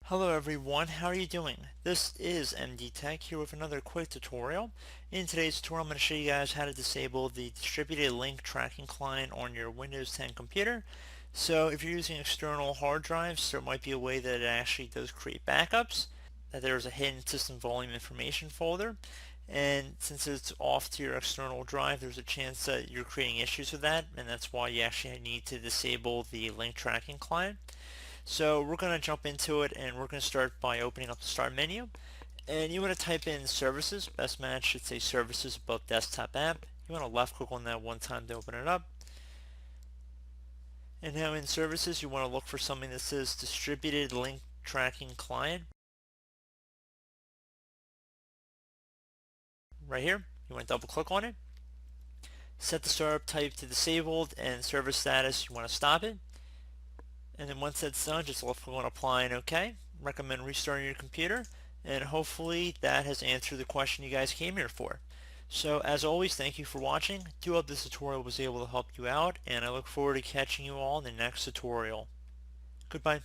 Hello everyone, how are you doing? This is MD Tech here with another quick tutorial. In today's tutorial I'm going to show you guys how to disable the distributed link tracking client on your Windows 10 computer. So if you're using external hard drives, there might be a way that it actually does create backups, that there's a hidden system volume information folder, and since it's off to your external drive, there's a chance that you're creating issues with that, and that's why you actually need to disable the link tracking client. So we're going to jump into it, and we're going to start by opening up the start menu, and you want to type in services. Best match should say services above desktop app. You want to left click on that one time to open it up, and now in services you want to look for something that says distributed link tracking client right here. You want to double click on it, set the startup type to disabled, and service status you want to stop it. And then once that's done, just left click on apply and OK. Recommend restarting your computer, and hopefully that has answered the question you guys came here for. So as always, thank you for watching. I do hope this tutorial was able to help you out, and I look forward to catching you all in the next tutorial. Goodbye.